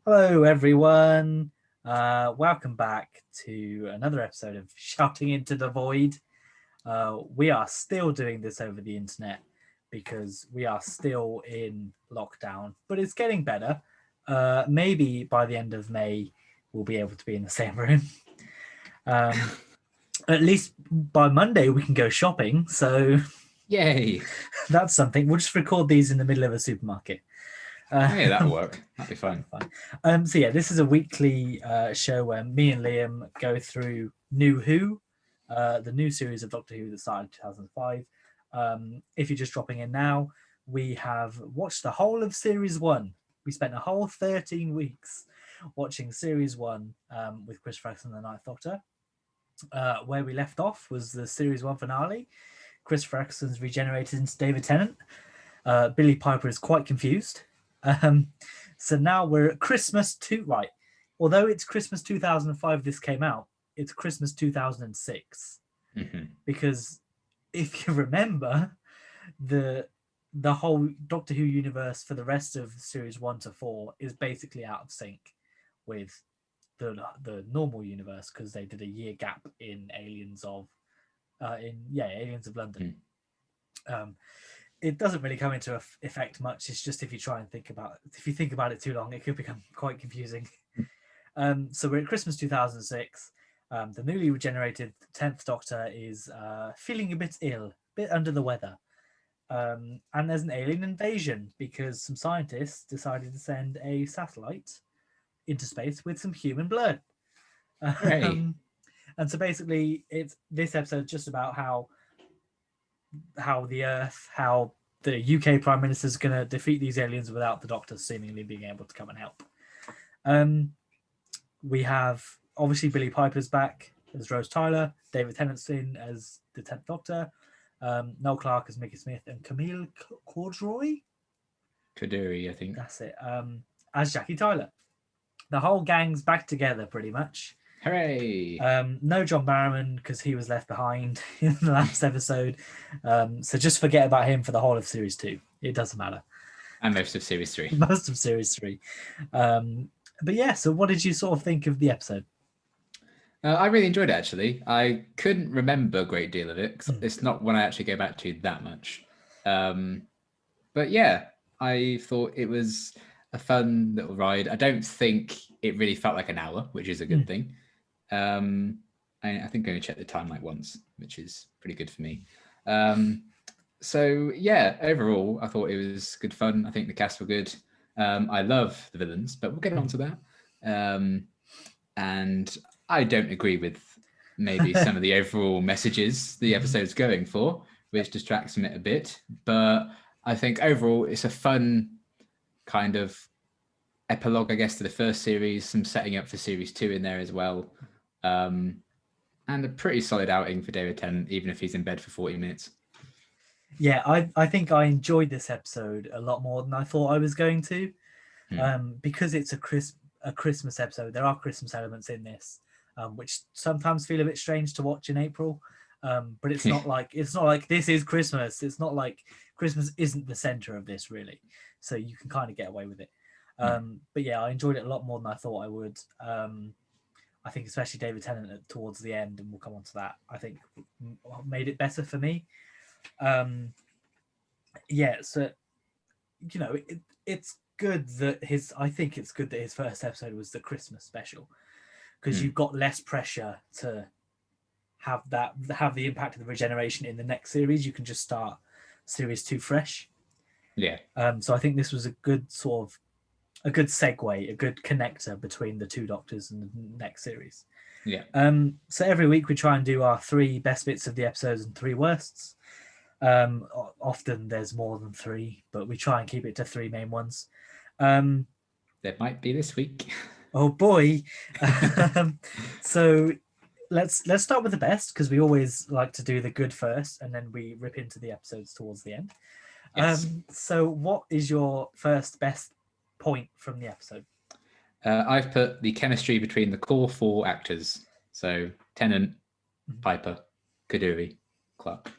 Hello, everyone. Welcome back to another episode of Shouting into the Void. We are still doing this over the internet because we are still in lockdown, but it's getting better. Maybe by the end of May, we'll be able to be in the same room. At least by Monday, we can go shopping. So Yay! that's something. We'll just record these in the middle of a supermarket. Hey, that'll work. That'd be fun. So yeah, this is a weekly show where me and Liam go through New Who, the new series of Doctor Who that started in 2005. If you're just dropping in now, we have watched the whole of Series 1. We spent a whole 13 weeks watching Series 1 with Chris Ferguson and the Ninth Doctor. Where we left off was the Series 1 finale. Chris Ferguson's regenerated into David Tennant. Billy Piper is quite confused. So now we're at Christmas right. Although it's Christmas 2005 this came out, it's Christmas 2006. Mm-hmm. Because if you remember, the whole Doctor Who universe for the rest of series 1 to 4 is basically out of sync with the normal universe because they did a year gap in Aliens of London. It doesn't really come into effect much. It's just if you think about it too long, it could become quite confusing. So we're at Christmas 2006. The newly regenerated 10th Doctor is feeling a bit ill, a bit under the weather. And there's an alien invasion because some scientists decided to send a satellite into space with some human blood. Hooray. And so basically, this episode just about how the UK Prime Minister is going to defeat these aliens without the Doctor seemingly being able to come and help. We have obviously Billy Piper's back as Rose Tyler, David Tennant's in as the 10th Doctor, Noel Clarke as Mickey Smith, and Camille Cordroy, I think. That's it. As Jackie Tyler. The whole gang's back together pretty much. Hooray! No John Barrowman because he was left behind in the last episode. So just forget about him for the whole of Series 2. It doesn't matter. And most of Series 3. Most of Series 3. But yeah, so what did you sort of think of the episode? I really enjoyed it, actually. I couldn't remember a great deal of it because it's not one I actually go back to that much. But yeah, I thought it was a fun little ride. I don't think it really felt like an hour, which is a good thing. I think I only checked the time like once, which is pretty good for me. So yeah, overall, I thought it was good fun. I think the cast were good. I love the villains, but we'll get on to that. And I don't agree with maybe some of the overall messages the episode's going for, which distracts from it a bit. But I think overall, it's a fun kind of epilogue, I guess, to the first series, some setting up for series 2 in there as well. And a pretty solid outing for David Tennant, even if he's in bed for 40 minutes. Yeah, I think I enjoyed this episode a lot more than I thought I was going to. Because it's a Christmas episode. There are Christmas elements in this, which sometimes feel a bit strange to watch in April. But it's not like this is Christmas. It's not like Christmas isn't the center of this really. So you can kind of get away with it. But yeah, I enjoyed it a lot more than I thought I would. I think especially David Tennant towards the end, and we'll come on to that, I think made it better for me. So it's good that I think it's good that his first episode was the Christmas special because you've got less pressure to have the impact of the regeneration in the next series. You can just start series 2 fresh. Yeah. So I think this was a good segue, a good connector between the two Doctors and the next series. Yeah. So every week we try and do our 3 best bits of the episodes and 3 worsts. Often there's more than 3, but we try and keep it to 3 main ones. There might be this week. Oh boy. So let's start with the best because we always like to do the good first and then we rip into the episodes towards the end. Yes. So what is your first best point from the episode? I've put the chemistry between the core 4 actors. So Tennant, Piper, Kaduri, Clarke.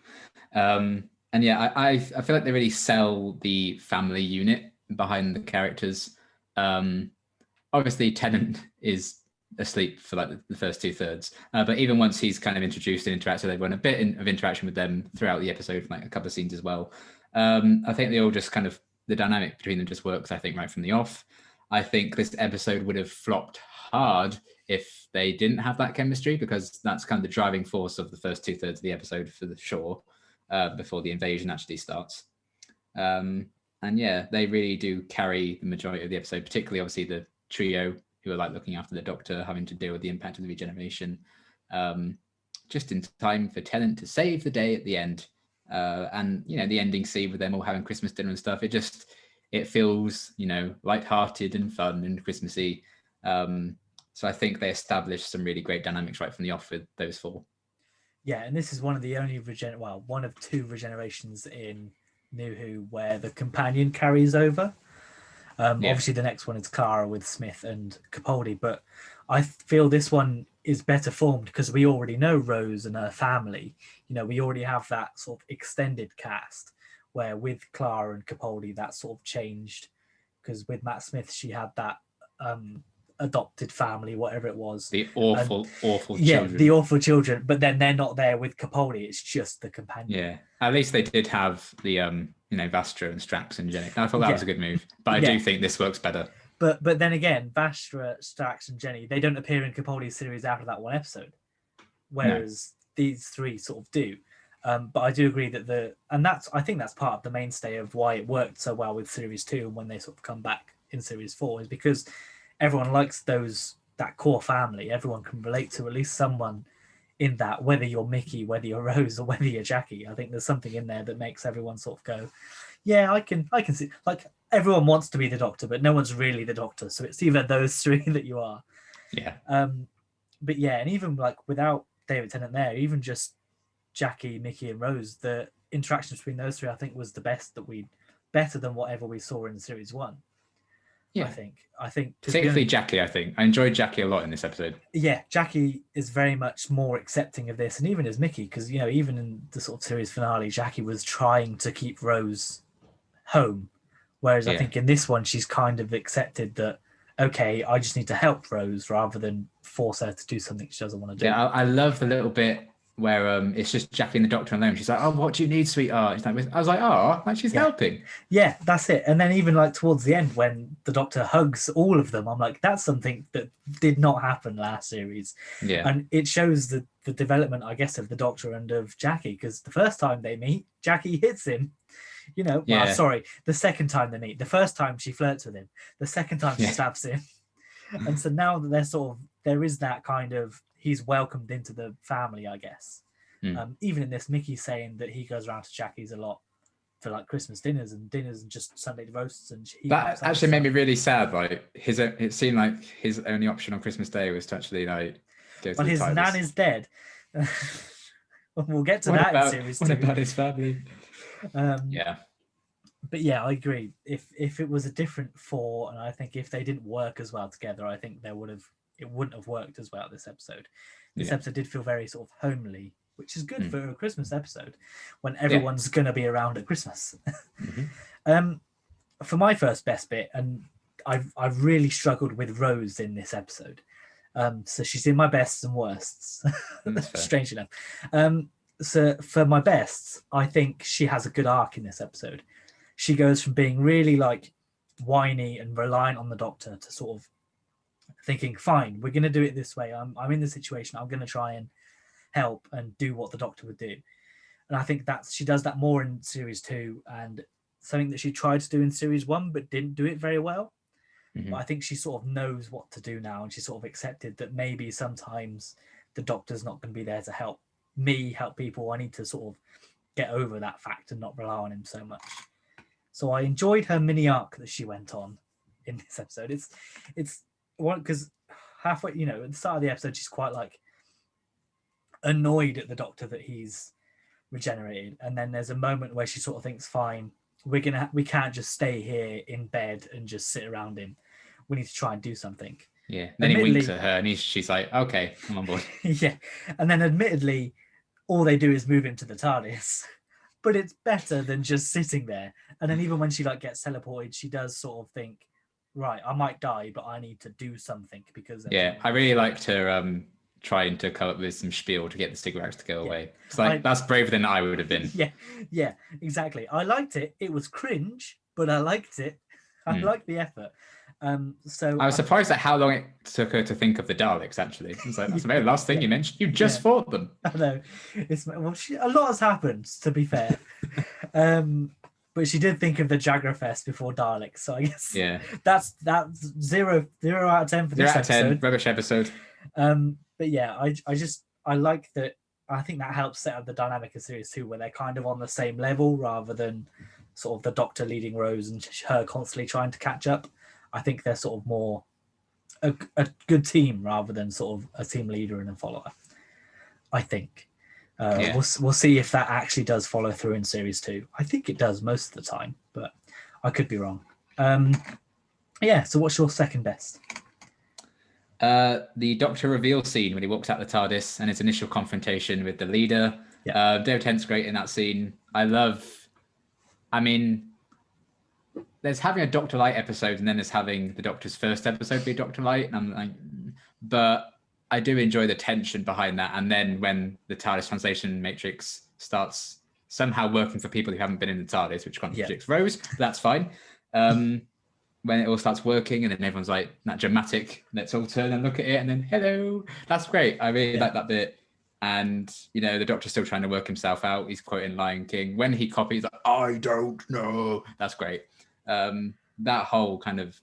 And yeah, I feel like they really sell the family unit behind the characters. obviously Tennant is asleep for like the first 2/3, but even once he's kind of introduced and interacts with everyone, a bit of interaction with them throughout the episode, like a couple of scenes as well. I think they all just kind of, the dynamic between them just works, I think, right from the off. I think this episode would have flopped hard if they didn't have that chemistry, because that's kind of the driving force of the first 2/3 of the episode for the sure, before the invasion actually starts. And yeah, they really do carry the majority of the episode, particularly obviously the trio who are like looking after the Doctor, having to deal with the impact of the regeneration, just in time for Tennant to save the day at the end. And you know, the ending scene with them all having Christmas dinner and stuff, it feels, you know, lighthearted and fun and Christmassy. So I think they established some really great dynamics right from the off with those four. Yeah, and this is one of the only one of two regenerations in New Who where the companion carries over. Obviously, the next one is Clara with Smith and Capaldi, but I feel this one is better formed because we already know Rose and her family. You know, we already have that sort of extended cast, where with Clara and Capaldi, that sort of changed, because with Matt Smith, she had that adopted family, whatever it was. The awful children. Yeah, the awful children, but then they're not there with Capaldi, it's just the companion. Yeah, at least they did have the, you know, Vastra and Strax and Jenny. I thought that was a good move, but I do think this works better. But then again, Vastra, Strax, and Jenny, they don't appear in Capaldi's series after that one episode, whereas these three sort of do. But I do agree that I think that's part of the mainstay of why it worked so well with Series 2 and when they sort of come back in Series 4, is because everyone likes that core family. Everyone can relate to at least someone in that, whether you're Mickey, whether you're Rose, or whether you're Jackie. I think there's something in there that makes everyone sort of go, yeah, I can see, like, everyone wants to be the Doctor, but no one's really the Doctor. So it's either those three that you are. Yeah. But yeah, and even like without David Tennant there, even just Jackie, Mickey, and Rose, the interaction between those three, I think, was the better than whatever we saw in Series 1. Yeah. I think particularly Jackie, I think. I enjoyed Jackie a lot in this episode. Yeah, Jackie is very much more accepting of this, and even as Mickey, because, you know, even in the sort of series finale, Jackie was trying to keep Rose home. Whereas I think in this one, she's kind of accepted that, okay, I just need to help Rose rather than force her to do something she doesn't want to do. Yeah, I love the little bit where it's just Jackie and the Doctor alone. She's like, "Oh, what do you need, sweetheart?" I was like, "Oh, like she's helping." Yeah, that's it. And then even like towards the end, when the Doctor hugs all of them, I'm like, that's something that did not happen last series. Yeah, and it shows the development, I guess, of the Doctor and of Jackie, because the first time they meet, Jackie hits him. You know, the second time they meet. The first time she flirts with him. The second time she stabs him. And so now that they're sort of, there is that kind of, he's welcomed into the family, I guess. Even in this, Mickey's saying that he goes around to Jackie's a lot for like Christmas dinners and just Sunday roasts, and that actually made me really sad. Like it seemed like his only option on Christmas Day was to actually like go to his nan is dead. We'll get to that in series 2. What about his family? But yeah, I agree. If it was a different 4, and I think if they didn't work as well together, I think it wouldn't have worked as well this episode. This episode did feel very sort of homely, which is good for a Christmas episode when everyone's going to be around at Christmas. For my first best bit, and I've really struggled with Rose in this episode. So she's in my bests and worsts, strange enough. So for my bests, I think she has a good arc in this episode. She goes from being really like whiny and reliant on the Doctor to sort of thinking, fine, we're going to do it this way. I'm in this situation. I'm going to try and help and do what the Doctor would do. And I think she does that more in series 2, and something that she tried to do in series 1 but didn't do it very well. But I think she sort of knows what to do now, and she sort of accepted that maybe sometimes the Doctor's not going to be there to help people. I need to sort of get over that fact and not rely on him so much. So I enjoyed her mini arc that she went on in this episode. It's one, because halfway, you know, at the start of the episode, she's quite like annoyed at the Doctor that he's regenerated, and then there's a moment where she sort of thinks, fine, we can't just stay here in bed and just sit around him. We need to try and do something. Yeah. Then he winks at her, and she's like, okay, I'm on board. Yeah. And then admittedly, all they do is move him to the TARDIS. But it's better than just sitting there. And then even when she like gets teleported, she does sort of think, right, I might die, but I need to do something because there's Yeah, I really liked her trying to come up with some spiel to get the cigarettes to go away. It's like, that's braver than I would have been. Yeah, exactly. I liked it. It was cringe, but I liked it. I liked the effort. So I was surprised at how long it took her to think of the Daleks. Actually, I was like, that's the very last thing you mentioned. You just fought them. I know. A lot has happened, to be fair. But she did think of the Jagrafest before Daleks, so I guess that's 0 out of 10 for this episode. 0 out of 10, rubbish episode. But yeah, I like that. I think that helps set up the dynamic of series 2, where they're kind of on the same level rather than sort of the Doctor leading Rose and her constantly trying to catch up. I think they're sort of more a good team rather than sort of a team leader and a follower. I think. We'll see if that actually does follow through in series 2. I think it does most of the time, but I could be wrong. So what's your second best? The Doctor reveal scene when he walks out the TARDIS and his initial confrontation with the leader. David Tennant's great in that scene. There's having a Doctor Light episode and then there's having the Doctor's first episode be Doctor Light, and I'm like, but I do enjoy the tension behind that. And then when the TARDIS translation matrix starts somehow working for people who haven't been in the TARDIS, which contradicts Rose, but that's fine. When it all starts working and then everyone's like, that dramatic, let's all turn and look at it and then, hello. That's great. I really like that bit. And, the Doctor's still trying to work himself out. He's quoting Lion King. When he copies, like, I don't know. That's great. That whole kind of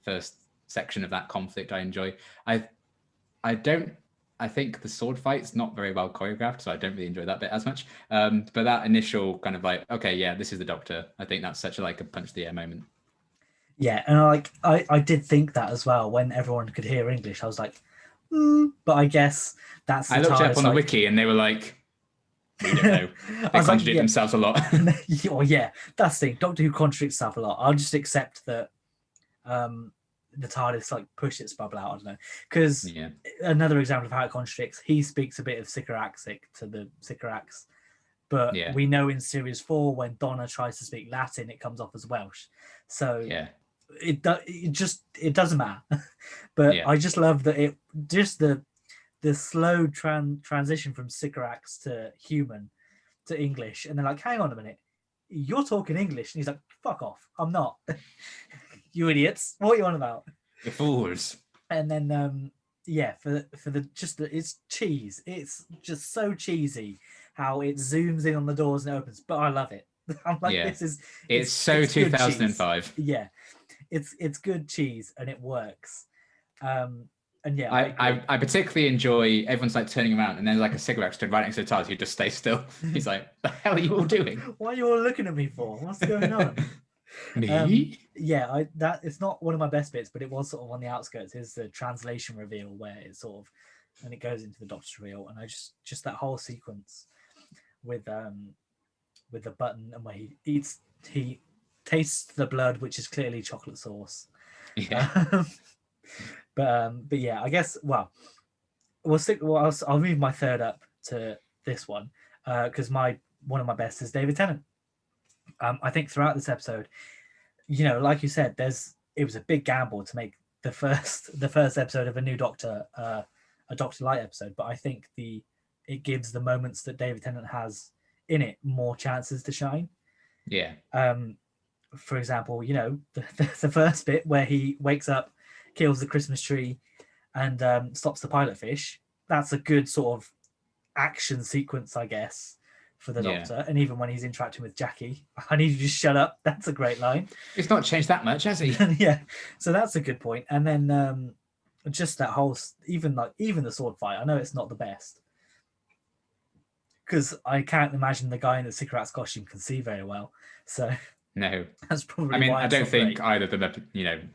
first section of that conflict I enjoy. I think the sword fight's not very well choreographed, so I don't really enjoy that bit as much. But that initial kind of like, okay, yeah, this is the Doctor. I think that's such a punch to the air moment. Yeah, and I did think that as well when everyone could hear English. I was like, but I guess that's. I looked it up on the wiki and they were like, we don't know. They contradict themselves a lot. That's the thing. Doctor Who contradicts itself a lot. I'll just accept that. The TARDIS push its bubble out. I don't know, because another example of how it contradicts. He speaks a bit of Sycoraxic to the Sycorax, but we know in series 4 when Donna tries to speak Latin, it comes off as Welsh. So it doesn't matter. But I just love that it just the slow transition from Sycorax to human to English, and they're like, hang on a minute, you're talking English, and he's like, fuck off, I'm not. You idiots! What are you on about? The fools. And then, it's cheese. It's just so cheesy how it zooms in on the doors and it opens. But I love it. I'm like, it's so 2005. Yeah, it's good cheese and it works. I particularly enjoy everyone's turning around and then a cigarette stood right next to the TARDIS who just stays still. He's like, the hell are you all doing? What are you all looking at me for? What's going on? Me? That it's not one of my best bits, but it was sort of on the outskirts. Is the translation reveal where it's sort of, and it goes into the Doctor's reveal, and I just that whole sequence with the button and where he tastes the blood, which is clearly chocolate sauce. But yeah, I guess I'll move my third up to this one because one of my best is David Tennant. I think throughout this episode, like you said, it was a big gamble to make the first episode of a new Doctor a Doctor Light episode, but I think it gives the moments that David Tennant has in it more chances to shine. Yeah. For example, the first bit where he wakes up, kills the Christmas tree, and stops the pilot fish. That's a good sort of action sequence, I guess, for the Doctor. And even when he's interacting with Jackie, I need you to just shut up. That's a great line. It's not changed that much, has he? Yeah. So that's a good point. And then just that whole, even the sword fight. I know it's not the best because I can't imagine the guy in the Sycorax costume can see very well. So no, that's probably. I don't think either of them.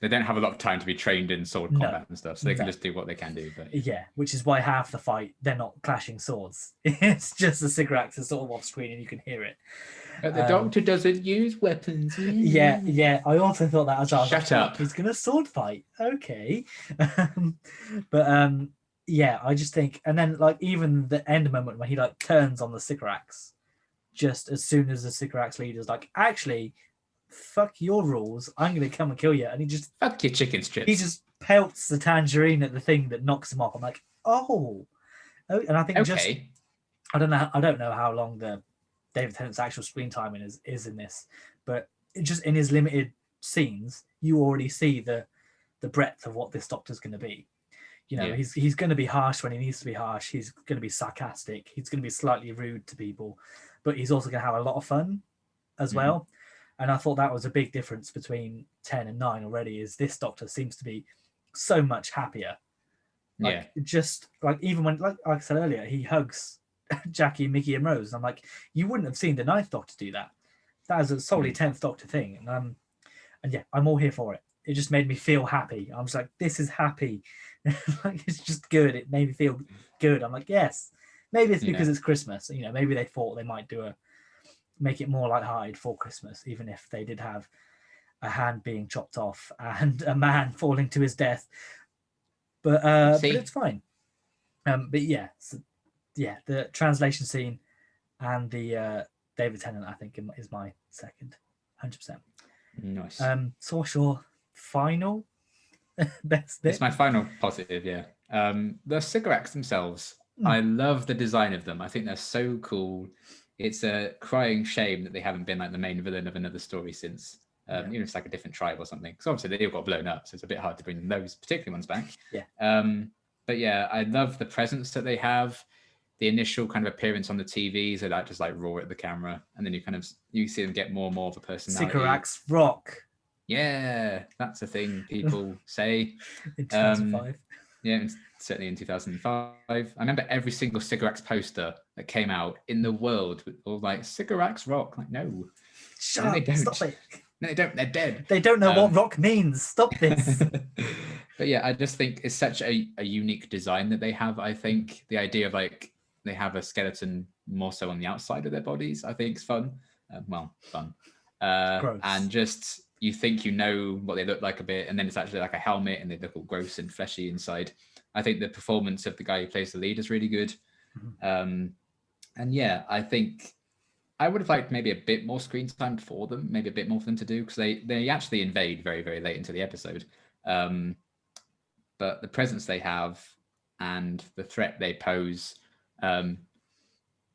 They don't have a lot of time to be trained in sword combat and stuff, so they can just do what they can do. But yeah, which is why half the fight they're not clashing swords. It's just the Sycorax is sort of off screen and you can hear it. But the Doctor doesn't use weapons. Yeah. I also thought that as well. Shut up. He's gonna sword fight. Okay. But I just think, and then even the end moment when he turns on the Sycorax, just as soon as the Sycorax leader's like, actually, fuck your rules. I'm going to come and kill you. And Fuck your chicken strips. he just pelts the tangerine at the thing that knocks him off. I'm like, oh. And I think Okay. I don't know how long the David Tennant's actual screen timing is in this, but just in his limited scenes, you already see the breadth of what this Doctor's going to be. He's going to be harsh when he needs to be harsh. He's going to be sarcastic. He's going to be slightly rude to people, but he's also going to have a lot of fun as well. And I thought that was a big difference between 10 and 9 already, is this Doctor seems to be so much happier. Just like, even when, like I said earlier, he hugs Jackie, Mickey, and Rose. And I'm like, you wouldn't have seen the 9th Doctor do that. That is a solely 10th Doctor thing. And yeah, I'm all here for it. It just made me feel happy. I was like, this is happy. Like, it's just good. It made me feel good. I'm like, yes. Maybe it's because it's Christmas. Maybe they thought they might make it more lighthearted for Christmas, even if they did have a hand being chopped off and a man falling to his death. But it's fine. But yeah, the translation scene and the David Tennant, I think, is my second, 100%. Nice. So what's your final best bit? It's my final positive, yeah. The cigarettes themselves, I love the design of them. I think they're so cool. It's a crying shame that they haven't been like the main villain of another story since. Even if it's like a different tribe or something. Because obviously they all got blown up, so it's a bit hard to bring those particular ones back. Yeah. But yeah, I love the presence that they have. The initial kind of appearance on the TV, so that just like roar at the camera, and then you see them get more and more of a personality. Sycorax rock. Yeah, that's a thing people say. In 2005. Yeah, certainly in 2005. I remember every single Sycorax poster that came out in the world with all like Sycorax rock. Like, no. Shut up, they don't. Stop it. No, they don't. They're dead. They don't know what rock means. Stop this. But yeah, I just think it's such a unique design that they have. I think the idea of like they have a skeleton more so on the outside of their bodies, I think is fun. Fun. And just you think you know what they look like a bit, and then it's actually like a helmet and they look all gross and fleshy inside. I think the performance of the guy who plays the lead is really good. And yeah, I think I would have liked maybe a bit more screen time for them, maybe a bit more for them to do, because they actually invade very, very late into the episode. But the presence they have and the threat they pose,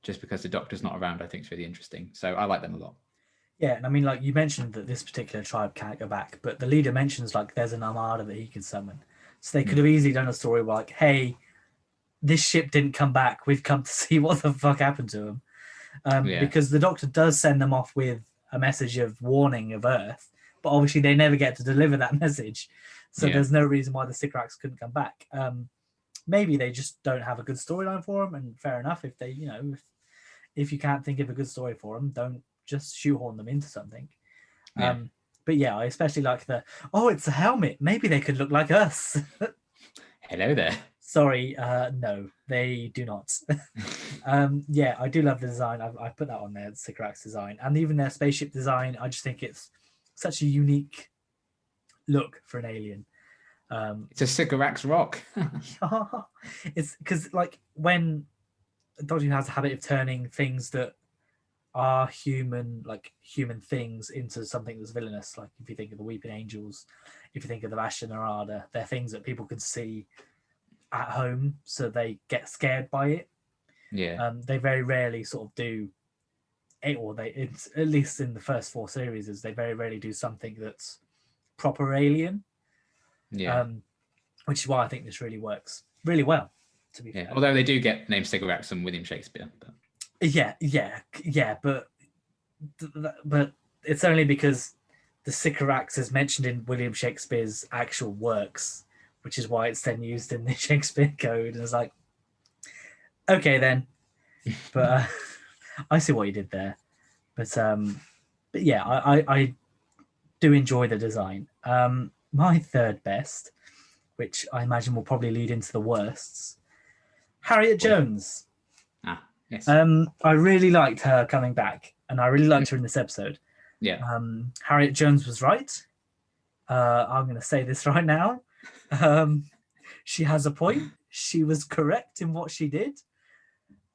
just because the Doctor's not around, I think is really interesting. So I like them a lot. Yeah, and I mean, like you mentioned that this particular tribe can't go back, but the leader mentions like there's an armada that he can summon. So they could have easily done a story where like, hey, this ship didn't come back. We've come to see what the fuck happened to him. Because the Doctor does send them off with a message of warning of Earth, but obviously they never get to deliver that message. So there's no reason why the Sycorax couldn't come back. Maybe they just don't have a good storyline for them, and fair enough. If they, if you can't think of a good story for them, don't just shoehorn them into something. But yeah, I especially like it's a helmet. Maybe they could look like us. Hello there. Sorry, no, they do not. Yeah, I do love the design. I put that on there, the Sycorax design, and even their spaceship design. I just think it's such a unique look for an alien. It's a Sycorax rock. It's because like when Doctor Who has a habit of turning things that are human things into something that's villainous. Like if you think of the Weeping Angels, if you think of the Vashta Narada, they're things that people can see at home, so they get scared by it. Yeah. They very rarely sort of do it, or it's at least in the first 4 series, is they very rarely do something that's proper alien. Yeah. Which is why I think this really works really well, to be fair. Although they do get named Sycorax and William Shakespeare. But... Yeah, but it's only because the Sycorax is mentioned in William Shakespeare's actual works, which is why it's then used in the Shakespeare Code. And it's like, okay then, but I see what you did there. But yeah, I do enjoy the design. My third best, which I imagine will probably lead into the worsts, Harriet Jones. Yes. I really liked her coming back, and I really liked her in this episode. Yeah. Harriet Jones was right. I'm going to say this right now. She has a point. She was correct in what she did.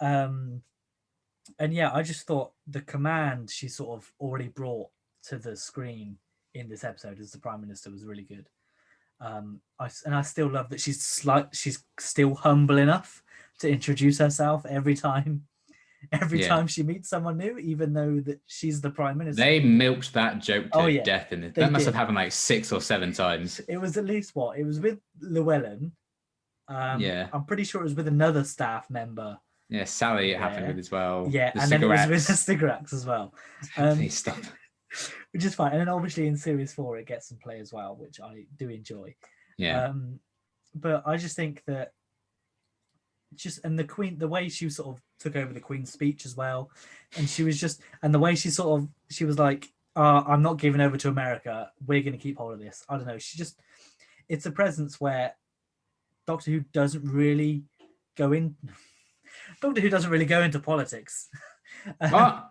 And yeah, I just thought the command she sort of already brought to the screen in this episode as the Prime Minister was really good. I still love that she's still humble enough to introduce herself every time she meets someone new, even though that she's the Prime Minister. They milked that joke to death in it. That must have happened like 6 or 7 times. It was at least it was with Llewellyn. I'm pretty sure it was with another staff member. Yeah, Sally it happened with as well. Yeah, and then it was with the cigarettes as well. Please stop. Which is fine. And then obviously in series 4 it gets some play as well, which I do enjoy. Yeah. But I just think that and the Queen, the way she sort of took over the Queen's speech as well, and she was and the way she was like, I'm not giving over to America, we're going to keep hold of this. I don't know. It's a presence where Doctor Who doesn't really go into politics. What?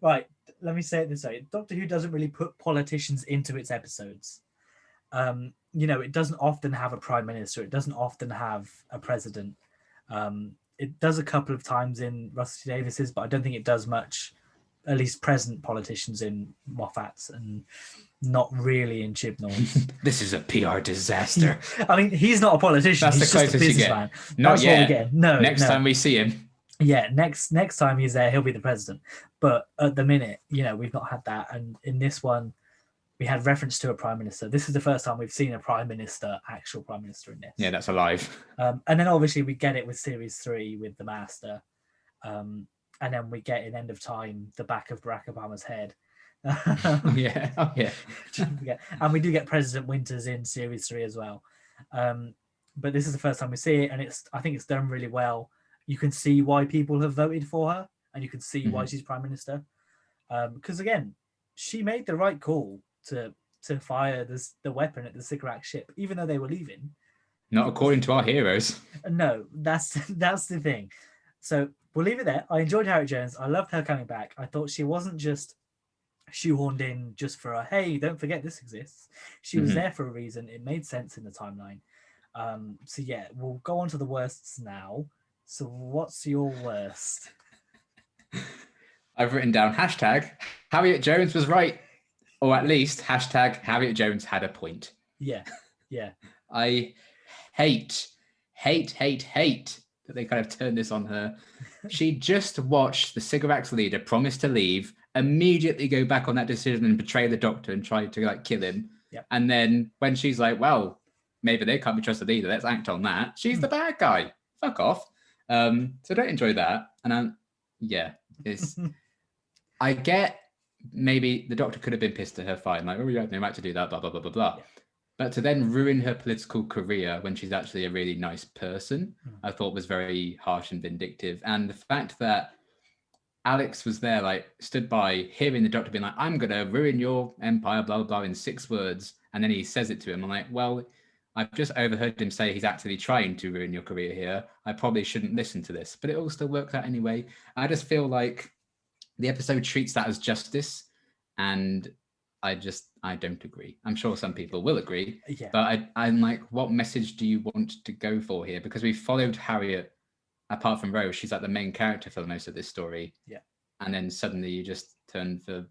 Right, let me say it this way. Doctor Who doesn't really put politicians into its episodes. It doesn't often have a prime minister. It doesn't often have a president. It does a couple of times in Russell T Davies's, but I don't think it does much, at least present politicians in Moffat's, and not really in Chibnall's. This is a PR disaster. I mean, he's not a politician. That's he's the just a closest you get. businessman. Not That's yet. what we get. No. Next time we see him. Yeah, next time he's there, he'll be the president. But at the minute, we've not had that. And in this one, we had reference to a prime minister. This is the first time we've seen a actual prime minister in this. Yeah, that's alive. And then obviously we get it with series 3 with the Master. And then we get in End of Time the back of Barack Obama's head. Yeah. Oh, yeah. And we do get President Winters in series 3 as well. But this is the first time we see it, and I think it's done really well. You can see why people have voted for her, and you can see why she's prime minister. Because again, she made the right call to fire the weapon at the Sycorax ship, even though they were leaving. Not according to our heroes. No, that's the thing. So we'll leave it there. I enjoyed Harriet Jones. I loved her coming back. I thought she wasn't just shoehorned in just for hey, don't forget this exists. She was there for a reason. It made sense in the timeline. So yeah, we'll go on to the worsts now. So what's your worst? I've written down hashtag Harriet Jones was right. Or at least hashtag Harriet Jones had a point. Yeah. I hate that they kind of turned this on her. She just watched the Sycorax leader promise to leave, immediately go back on that decision and betray the Doctor and try to kill him. Yep. And then when she's like, well, maybe they can't be trusted either, let's act on that. She's the bad guy. Fuck off. So don't enjoy that. And I get maybe the Doctor could have been pissed at her, fine, like, oh, you had no right to do that, blah, blah, blah, blah, blah. Yeah. But to then ruin her political career when she's actually a really nice person, I thought was very harsh and vindictive. And the fact that Alex was there, stood by, hearing the Doctor being like, I'm going to ruin your empire, blah, blah, blah, in 6 words. And then he says it to him. I'm like, well, I've just overheard him say he's actually trying to ruin your career here. I probably shouldn't listen to this. But it all still works out anyway. I just feel like the episode treats that as justice. And I don't agree. I'm sure some people will agree. Yeah. But I'm like, what message do you want to go for here? Because we followed Harriet, apart from Rose, she's like the main character for most of this story. Yeah. And then suddenly you just turn for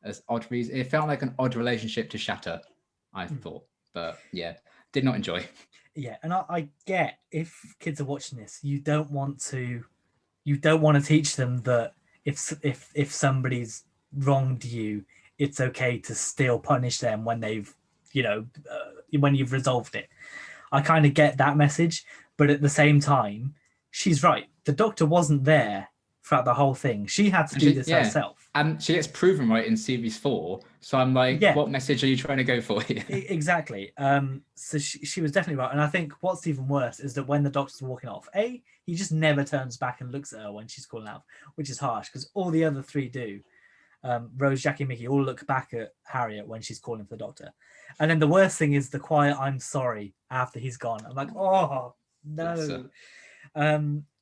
as odd reason. It felt like an odd relationship to shatter, I thought. But yeah, did not enjoy. Yeah, and I get if kids are watching this, you don't want to teach them that if somebody's wronged you, it's okay to still punish them when they've when you've resolved it. I kind of get that message, but at the same time, she's right. The Doctor wasn't there throughout the whole thing. She had to do this herself. And she gets proven right in series 4. So I'm like, what message are you trying to go for here? Exactly. So she was definitely right. And I think what's even worse is that when the Doctor's walking off, he just never turns back and looks at her when she's calling out, which is harsh because all the other 3 do. Rose, Jackie, Mickey all look back at Harriet when she's calling for the Doctor. And then the worst thing is the quiet I'm sorry after he's gone. I'm like, oh, no.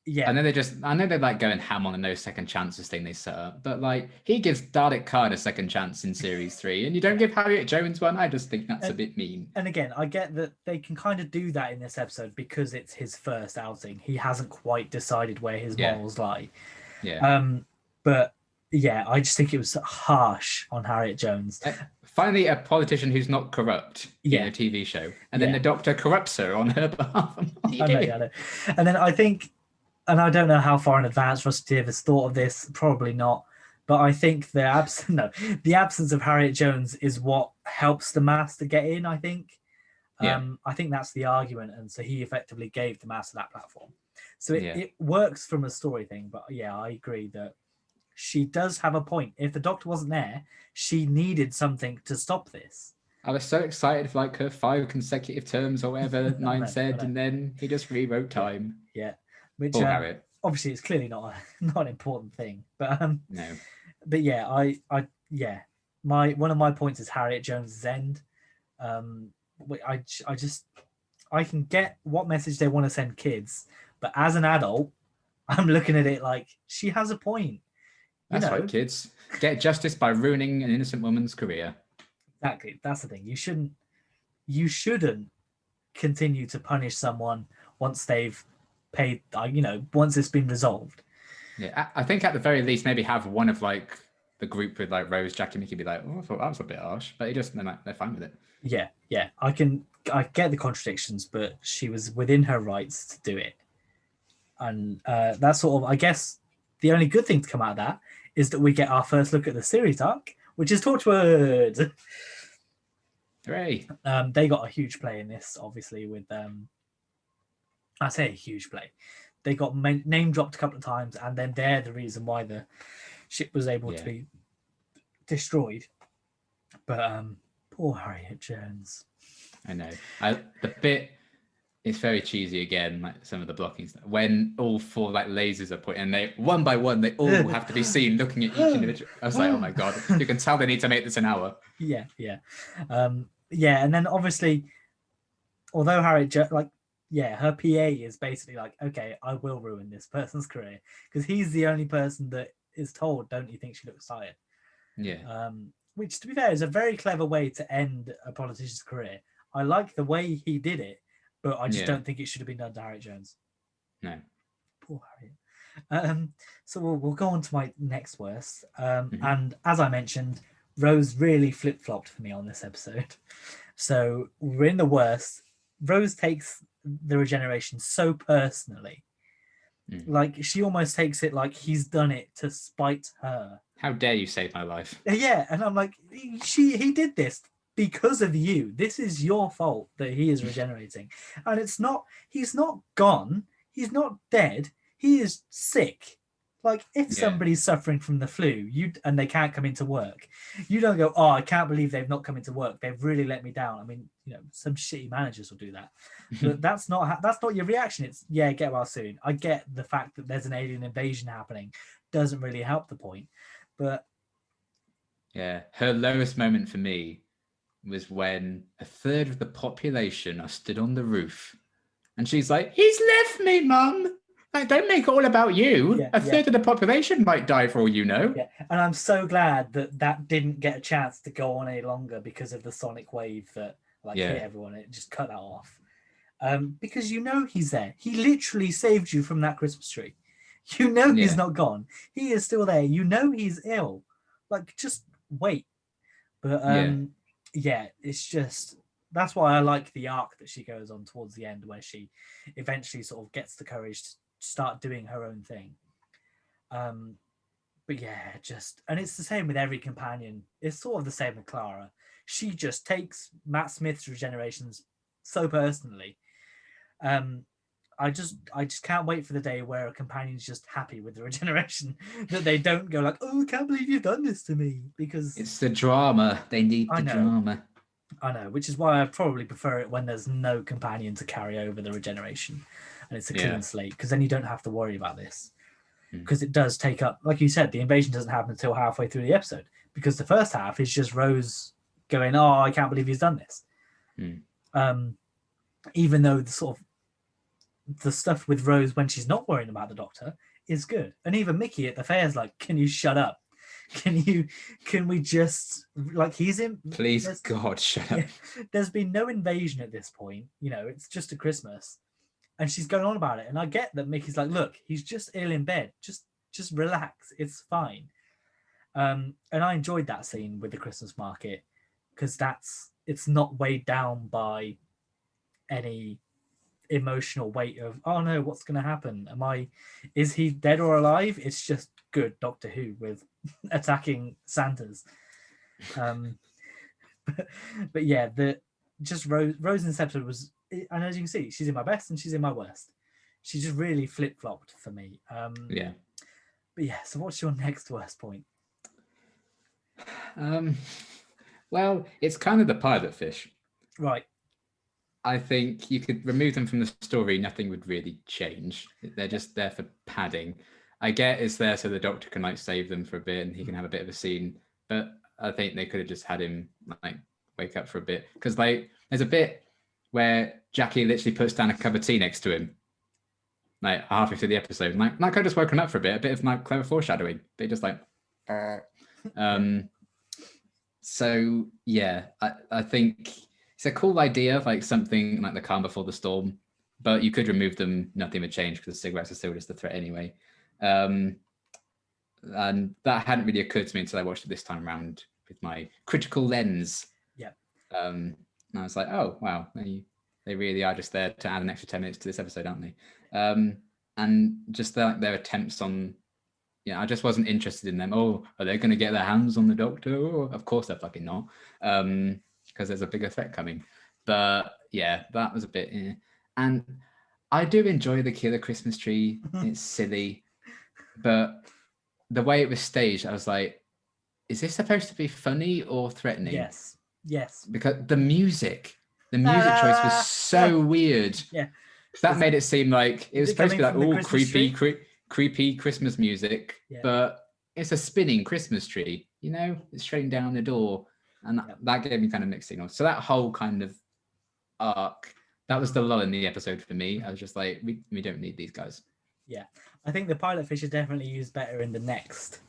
Yeah. And then I know they're going ham on the no second chances thing they set up, but he gives Dalek Card a second chance in series 3 and you don't give Harriet Jones one. I just think that's a bit mean. And again, I get that they can kind of do that in this episode because it's his first outing. He hasn't quite decided where his morals lie. Yeah. But yeah, I just think it was harsh on Harriet Jones. Finally, a politician who's not corrupt in Yeah, a TV show, and then yeah, the Doctor corrupts her on her behalf. What are you I know, doing? I know. And then I think, and I don't know how far in advance Rusty Davis thought of this, probably not. But I think the absence of Harriet Jones is what helps the mass to get in. Yeah, I think that's the argument, and so he effectively gave the mass that platform. So yeah. it works from a story thing, but yeah, I agree that she does have a point. If the Doctor wasn't there, she needed something to stop this. I was so excited for like her 5 consecutive terms or whatever I Nine know, I said, know. and then he just rewrote Yeah, time. yeah. Which Poor Harriet. obviously it's clearly not not an important thing, No. but yeah, yeah, my one of my points is Harriet Jones's end. Um, I just I can get what message they want to send kids, but as an adult, I'm looking at it like she has a point. You That's right, know, kids. Get justice by ruining an innocent woman's career. exactly. That's the thing. You shouldn't continue to punish someone once they've paid. Once it's been resolved. Yeah, I think at the very least, maybe have one of like the group with like Rose, Jackie, Mickey be like, oh, I thought that was a bit harsh, but they're fine with it. Yeah, yeah. I get the contradictions, but she was within her rights to do it, and that's sort of, I guess, the only good thing to come out of that is that we get our first look at the series arc, which is Torchwood. Hooray! They got a huge play in this, obviously. With I say a huge play. They got name dropped a couple of times, and then they're the reason why the ship was able to be destroyed. But poor Harriet Jones. I know. The bit is very cheesy again, like some of the blockings. When all 4 like lasers are put in, they one by one, they all have to be seen looking at each individual. I was like, oh my god, you can tell they need to make this an hour. Yeah, yeah. Yeah, and then obviously, although Harriet, her PA is basically like, okay, I will ruin this person's career, because he's the only person that is told, don't you think she looks tired? Yeah. Which, to be fair, is a very clever way to end a politician's career. I like the way he did it, but I just don't think it should have been done to Harriet Jones. No. Poor Harriet. So we'll go on to my next worst. And as I mentioned, Rose really flip-flopped for me on this episode. So we're in the worst. Rose takes the regeneration so personally. Like, she almost takes it like he's done it to spite her. How dare you save my life? Yeah, and I'm like, he did this because of you. This is your fault that he is regenerating. And he's not gone. He's not dead. He is sick. Like, if somebody's suffering from the flu, and they can't come into work, you don't go, oh, I can't believe they've not come into work. They've really let me down. I mean, some shitty managers will do that. But that's not your reaction. It's, get well soon. I get the fact that there's an alien invasion happening doesn't really help the point. But yeah, her lowest moment for me was when a third of the population are stood on the roof, and she's like, "He's left me, Mum. Like, don't make it all about you. A third of the population might die for all you know." Yeah, and I'm so glad that didn't get a chance to go on any longer because of the sonic wave that hit everyone. It just cut that off. Because he's there. He literally saved you from that Christmas tree. He's not gone. He is still there. He's ill. Like, just wait. But it's just, that's why I like the arc that she goes on towards the end, where she eventually sort of gets the courage to start doing her own thing. But and it's the same with every companion. It's sort of the same with Clara. She just takes Matt Smith's regenerations so personally. I just can't wait for the day where a companion's just happy with the regeneration, that they don't go like, oh, I can't believe you've done this to me, because it's the drama. They need the drama. I know, which is why I probably prefer it when there's no companion to carry over the regeneration and it's a clean slate, because then you don't have to worry about this. Because it does take up, like you said, the invasion doesn't happen until halfway through the episode, because the first half is just Rose going, oh, I can't believe he's done this. Even though the stuff with Rose when she's not worrying about the Doctor is good. And even Mickey at the fair's like, can you shut up? Can we just, like, he's in, please God, shut up. There's been no invasion at this point. It's just a Christmas. And she's going on about it. And I get that Mickey's like, look, he's just ill in bed. Just relax. It's fine. And I enjoyed that scene with the Christmas market because it's not weighed down by any emotional weight of, oh no, what's going to happen? Is he dead or alive? It's just good Doctor Who with attacking Santas. But yeah, just Rose in this episode was, and as you can see, she's in my best and she's in my worst. She just really flip flopped for me. Yeah. But yeah, so what's your next worst point? Well, it's kind of the pilot fish. Right. I think you could remove them from the story, nothing would really change. They're just there for padding. I get it's there so the Doctor can like save them for a bit and he can have a bit of a scene, but I think they could have just had him like wake up for a bit, because like there's a bit where Jackie literally puts down a cup of tea next to him, like halfway through the episode, and like could have just woken up for a bit of like clever foreshadowing. They just like, so yeah, I think it's a cool idea, like something like the calm before the storm, but you could remove them, nothing would change because the cigarettes are still just a threat anyway. And that hadn't really occurred to me until I watched it this time around with my critical lens. Yeah. And I was like, oh wow, they really are just there to add an extra 10 minutes to this episode, aren't they? And just their attempts on, I just wasn't interested in them. Oh, are they going to get their hands on the Doctor? Oh, of course they're fucking not, because there's a bigger threat coming. But yeah, that was a bit. And I do enjoy the Killer Christmas Tree. It's silly, but the way it was staged, I was like, is this supposed to be funny or threatening? Yes. Because the music choice was so weird. Yeah. That made it seem like it was supposed to be like, oh, creepy Christmas music, but it's a spinning Christmas tree, it's straight down the door. And that gave me kind of mixed signals. So that whole kind of arc, that was the lull in the episode for me. I was just like, we don't need these guys. Yeah. I think the pilot fish is definitely used better in the next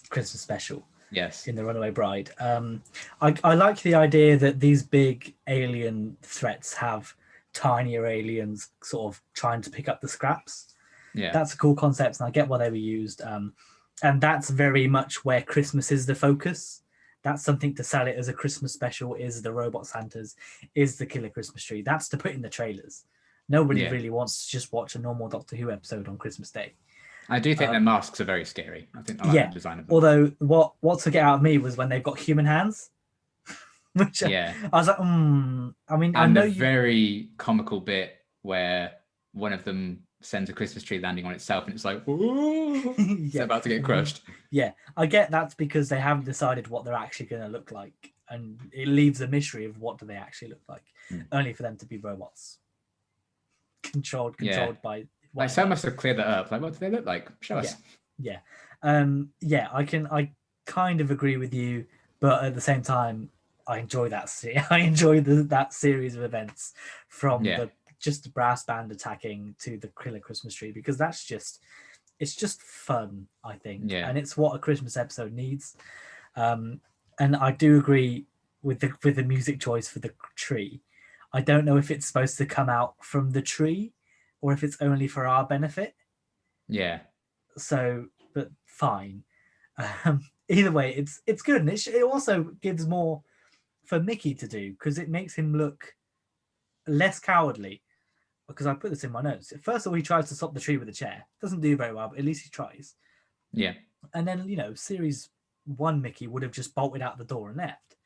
Christmas special. Yes. In The Runaway Bride. I like the idea that these big alien threats have tinier aliens sort of trying to pick up the scraps. Yeah. That's a cool concept, and I get why they were used. And that's very much where Christmas is the focus. That's something to sell it as a Christmas special, is the Robot Santas, is the Killer Christmas Tree. That's to put in the trailers. Nobody really wants to just watch a normal Doctor Who episode on Christmas Day. I do think their masks are very scary. I think I like the design of them. Although what took it out of me was when they've got human hands. Which I was like, I mean, I know very comical bit where one of them sends a Christmas tree landing on itself, and it's like, it's about to get crushed. Yeah, I get that's because they haven't decided what they're actually going to look like, and it leaves a mystery of what do they actually look like, only for them to be robots, controlled by. Like someone must have cleared that up. Like, what do they look like? Show us. Yeah. I kind of agree with you, but at the same time, I enjoy that. I enjoy that series of events from just the brass band attacking to the Killer Christmas Tree, because it's just fun, I think, and it's what a Christmas episode needs. And I do agree with the music choice for the tree. I don't know if it's supposed to come out from the tree, or if it's only for our benefit. Yeah. So, but fine. Either way, it's good. And it also gives more for Mickey to do, because it makes him look less cowardly. Because I put this in my notes. First of all, he tries to stop the tree with a chair. Doesn't do very well, but at least he tries. Yeah. And then, series 1 Mickey would have just bolted out the door and left.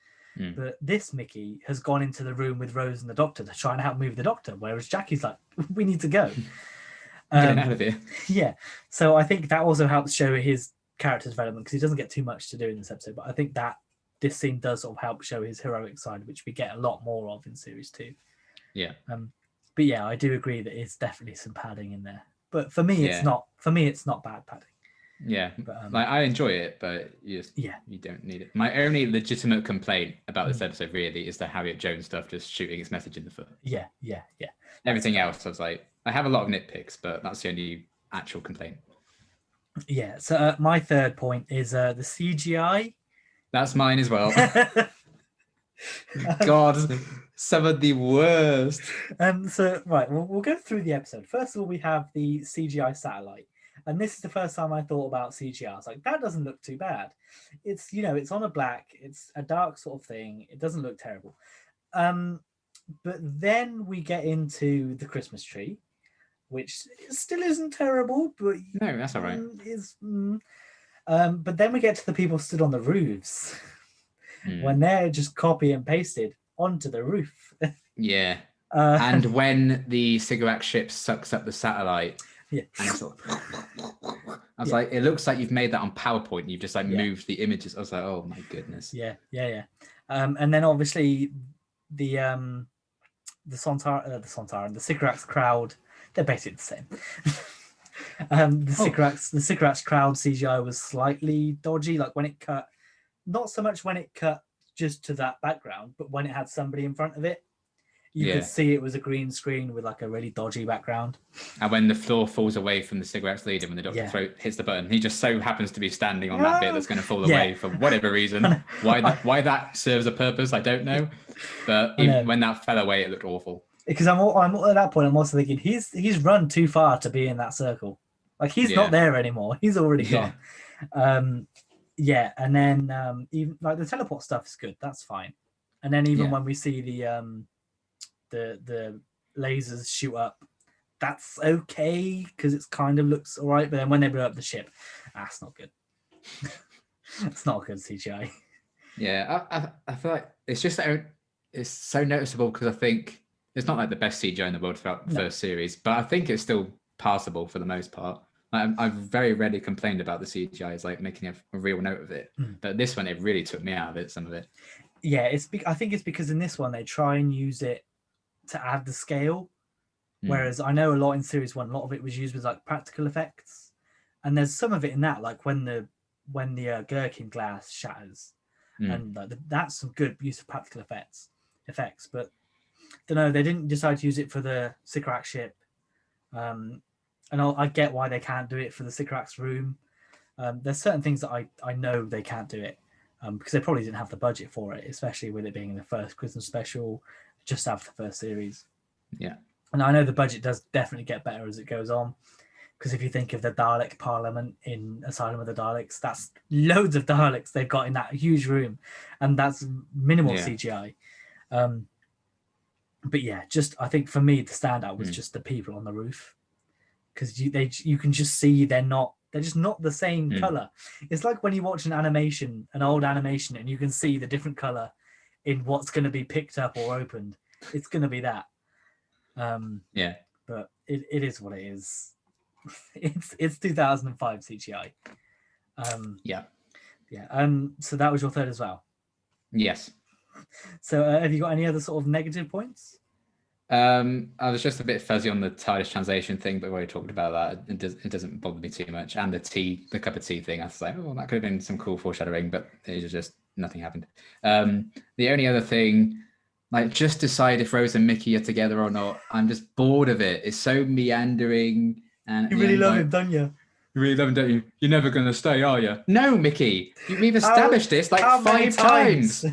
But this Mickey has gone into the room with Rose and the Doctor to try and help move the Doctor, whereas Jackie's like, we need to go. Getting out of here. Yeah. So I think that also helps show his character development, because he doesn't get too much to do in this episode. But I think that this scene does sort of help show his heroic side, which we get a lot more of in series 2. Yeah. But yeah, I do agree that it's definitely some padding in there. But for me, it's not. For me, it's not bad padding. Yeah, but, like I enjoy it, but you don't need it. My only legitimate complaint about this episode really is the Harriet Jones stuff, just shooting its message in the foot. Yeah. Everything else, I was like, I have a lot of nitpicks, but that's the only actual complaint. Yeah. So my third point is the CGI. That's mine as well. God, some of the worst. So right, we'll go through the episode. First of all, we have the CGI satellite. And this is the first time I thought about CGI. I was like, that doesn't look too bad. It's, you know, it's on a black, it's a dark sort of thing. It doesn't look terrible. But then we get into the Christmas tree, which still isn't terrible, but No, that's all right. But then we get to the people stood on the roofs when they're just copy and pasted onto the roof. Yeah. And when the cigarette ship sucks up the satellite, yeah. and sort of, I was like, it looks like you've made that on PowerPoint. You've just like moved the images. I was like, oh my goodness. Yeah. And then obviously the cigarettes crowd, they're basically the same. The cigarettes crowd CGI was slightly dodgy, like when it cut, not so much when it cut just to that background, but when it had somebody in front of it, you could see it was a green screen with like a really dodgy background. And when the floor falls away from the cigarettes leader, when the doctor hits the button, he just so happens to be standing on that bit that's going to fall away for whatever reason. Why that serves a purpose, I don't know. But when that fell away, it looked awful. Because I'm at that point, I'm also thinking he's run too far to be in that circle. Like he's not there anymore. He's already gone. And then even like the teleport stuff is good. That's fine. And then even when we see the lasers shoot up, that's okay because it's kind of looks all right. But then when they blow up the ship, that's not good. It's not good CGI. Yeah, I feel like it's just it's so noticeable because I think it's not like the best CGI in the world throughout the first series, but I think it's still passable for the most part. I've very rarely complained about the CGI as like making a real note of it, but this one it really took me out of it. Some of it. Yeah, I think it's because in this one they try and use it to add the scale, whereas I know a lot in series 1, a lot of it was used with like practical effects, and there's some of it in that, like when the gherkin glass shatters, and that's some good use of practical effects. But don't know, they didn't decide to use it for the Sycorax ship, and I get why they can't do it for the Sycorax room. There's certain things that I know they can't do it because they probably didn't have the budget for it, especially with it being in the first Christmas special just after the first series. Yeah, and I know the budget does definitely get better as it goes on, because if you think of the Dalek Parliament in Asylum of the Daleks, that's loads of Daleks they've got in that huge room, and that's minimal CGI. But yeah, just I think for me the standout was just the people on the roof, because you can just see they're just not the same color. It's like when you watch an old animation, and you can see the different color in what's going to be picked up or opened. It's going to be that. But it is what it is. It's 2005 CGI. So that was your third as well. Yes. So have you got any other sort of negative points? I was just a bit fuzzy on the TARDIS translation thing, but we already talked about that. It doesn't bother me too much. And the cup of tea thing, I was like, oh, that could have been some cool foreshadowing, but it was just nothing happened. The only other thing, like, just decide if Rose and Mickey are together or not. I'm just bored of it. It's so meandering. And you really love him, don't you? You really love him, don't you? You're never going to stay, are you? No, Mickey. We've established this like 5 times.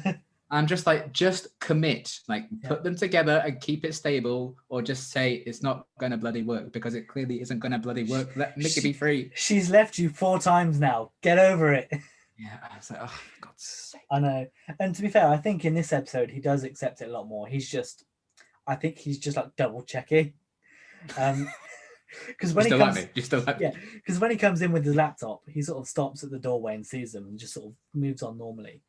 I'm just like, just commit, like put them together and keep it stable, or just say it's not going to bloody work, because it clearly isn't going to bloody work. Let Mickey be free. She's left you 4 times now. Get over it. Yeah, I was like, oh, for God's sake. I know. And to be fair, I think in this episode, he does accept it a lot more. I think he's just like double checking. Because when you still like me. Yeah, because when he comes in with his laptop, he sort of stops at the doorway and sees them and just sort of moves on normally.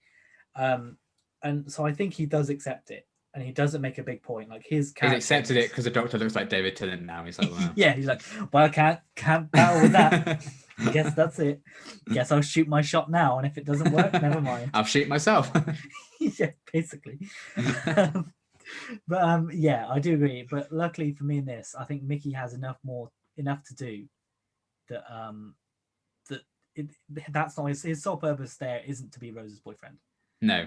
And so I think he does accept it, and he doesn't make a big point. Like he's accepted it because the Doctor looks like David Tennant now. He's like, wow. Yeah, he's like, well, I can't battle with that. Guess that's it. Guess I'll shoot my shot now, and if it doesn't work, never mind. I'll shoot myself. Yeah, basically. But yeah, I do agree. But luckily for me in this, I think Mickey has enough to do that that's not his sole purpose. There isn't to be Rose's boyfriend. No,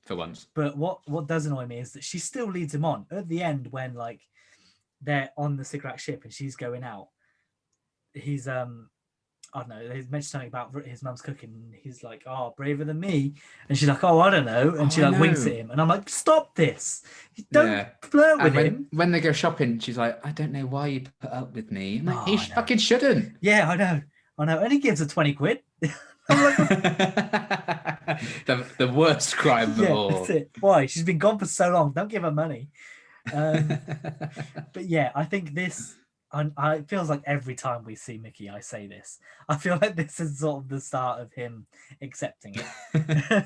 for once. But what does annoy me is that she still leads him on at the end when like they're on the Sycorax ship and she's going out. He's I don't know. They mentioned something about his mum's cooking. And he's like, "Oh, braver than me," and she's like, "Oh, I don't know," and she like winks at him, and I'm like, "Stop this! Don't flirt with him." When they go shopping, she's like, "I don't know why you put up with me." I'm like, he fucking shouldn't. Yeah, I know. I know, and he gives her 20 quid. The worst crime of Yeah, all. that's it. Why? She's been gone for so long. Don't give her money. But yeah, I think this. It feels like every time we see Mickey, I say this. I feel like this is sort of the start of him accepting it.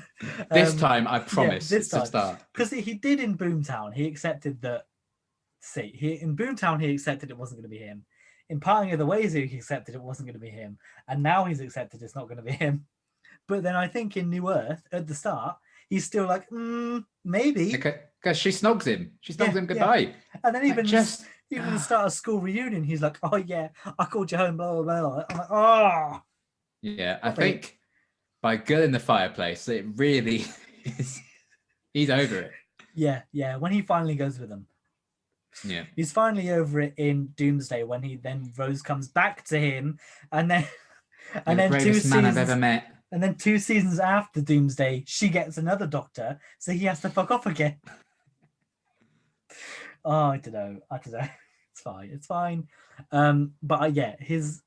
This time, I promise, this it's the time, start. because he did in Boomtown. He accepted that. See, in Boomtown, he accepted it wasn't going to be him. In Parting of the Ways, he accepted it wasn't going to be him, and now he's accepted it's not going to be him. But then I think in New Earth, at the start, he's still like, maybe. Because she snogs him. She snogs him goodbye. Yeah. And then even even the start of school reunion, he's like, oh yeah, I called you home, blah, blah, blah. I'm like, oh. Yeah, I think by Girl in the Fireplace, it really is. He's over it. Yeah. When he finally goes with them. Yeah. He's finally over it in Doomsday when Rose comes back to him, and then You're the bravest man I've ever met. And then 2 seasons after Doomsday, she gets another doctor, so he has to fuck off again. Oh, I don't know. It's fine. But his,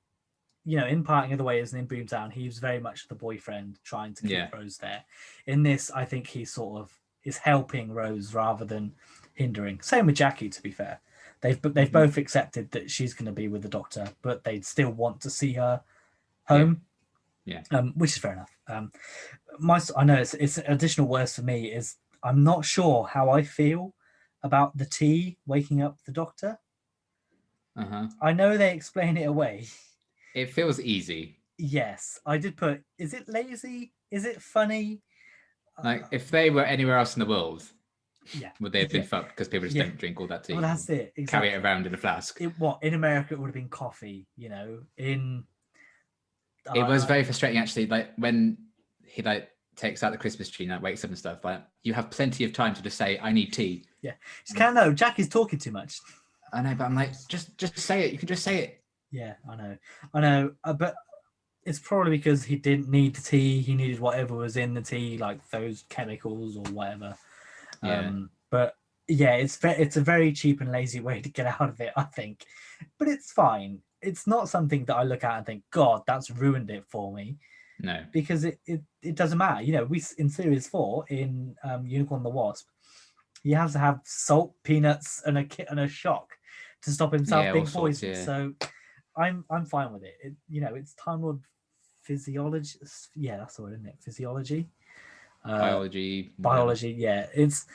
in Parting of the Ways and in Boomtown, he was very much the boyfriend trying to keep Rose there. In this, I think he sort of is helping Rose rather than hindering. Same with Jackie, to be fair. They've both accepted that she's going to be with the doctor, but they'd still want to see her home. Yeah. Which is fair enough. I know it's additional worse for me is I'm not sure how I feel about the tea waking up the doctor. I know they explain it away. It feels easy. Yes, I did put. Is it lazy? Is it funny? Like if they were anywhere else in the world, would they have been fucked because people just don't drink all that tea? Well, that's it. Exactly. Carry it around in a flask. In America it would have been coffee. It was very frustrating actually. Like when he takes out the Christmas tree and wakes up and stuff. Like you have plenty of time to just say, "I need tea." Yeah, just can't know. Jackie's talking too much. I know, but I'm like, just say it. You can just say it. Yeah, I know. But it's probably because he didn't need the tea. He needed whatever was in the tea, like those chemicals or whatever. Yeah. But yeah, it's a very cheap and lazy way to get out of it, I think. But it's fine. It's not something that I look at and think, God, that's ruined it for me. No, because it doesn't matter. We in series 4 in Unicorn and the Wasp, he has to have salt, peanuts, and a shock to stop himself being poisoned. So I'm fine with it. It's Time Lord physiology. Yeah, that's the word, isn't it? Physiology. Biology. Yeah, it's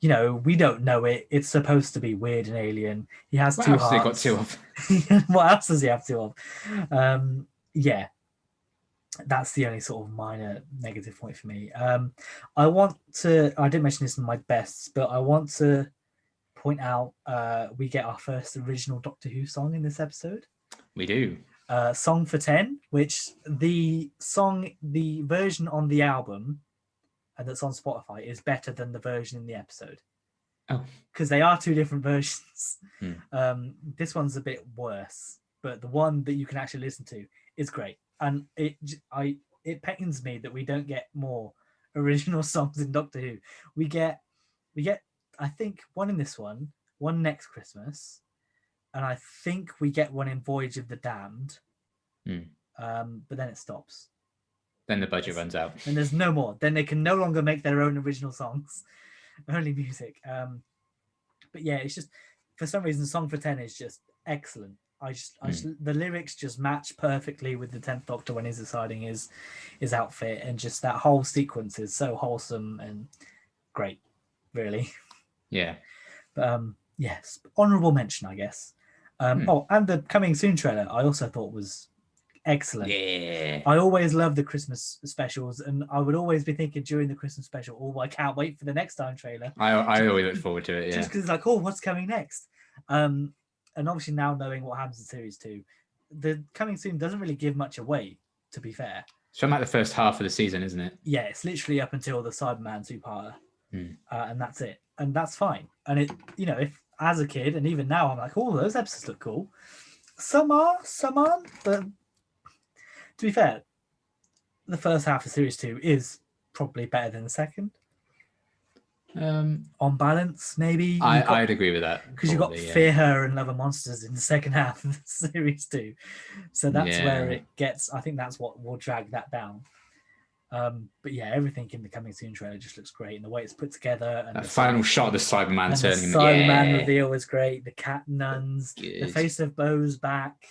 we don't know it. It's supposed to be weird and alien. He has two hearts. He got 2 of? What else does he have 2 of? Yeah. That's the only sort of minor negative point for me. I didn't mention this in my bests, but I want to point out we get our first original Doctor Who song in this episode. We do. Song for 10, which the version on the album and that's on Spotify is better than the version in the episode. Oh. Because they are 2 different versions. This one's a bit worse, but the one that you can actually listen to is great. And it pains me that we don't get more original songs in Doctor Who. We get I think one in this one next Christmas, and I think we get one in Voyage of the Damned. But then it stops. Then the budget runs out. And there's no more. Then they can no longer make their own original songs, only music. But yeah, it's just for some reason Song for 10 is just excellent. The lyrics just match perfectly with the 10th Doctor when he's deciding his outfit, and just that whole sequence is so wholesome and great, really. Yeah. But yes, honorable mention, I guess. And the Coming Soon trailer I also thought was excellent. Yeah. I always love the Christmas specials, and I would always be thinking during the Christmas special, oh, I can't wait for the next time trailer. I always look forward to it, yeah. Just because it's like, oh, what's coming next? And obviously now knowing what happens in series 2, the Coming Soon doesn't really give much away, to be fair. It's from like the first half of the season, isn't it? Yeah, it's literally up until the Cyberman 2-parter. And that's it. And that's fine. And it, if as a kid, and even now I'm like, oh, those episodes look cool. Some aren't, but to be fair, the first half of series 2 is probably better than the second. On balance, maybe. I'd agree with that. Because you got probably, Fear Her and Love and Monsters in the second half of the series too. So that's where it gets, I think that's what will drag that down. But yeah, everything in the coming soon trailer just looks great, and the way it's put together, and that final shot of the Cyberman turning. The Cyberman reveal was great. The cat nuns, the face of Bo's back.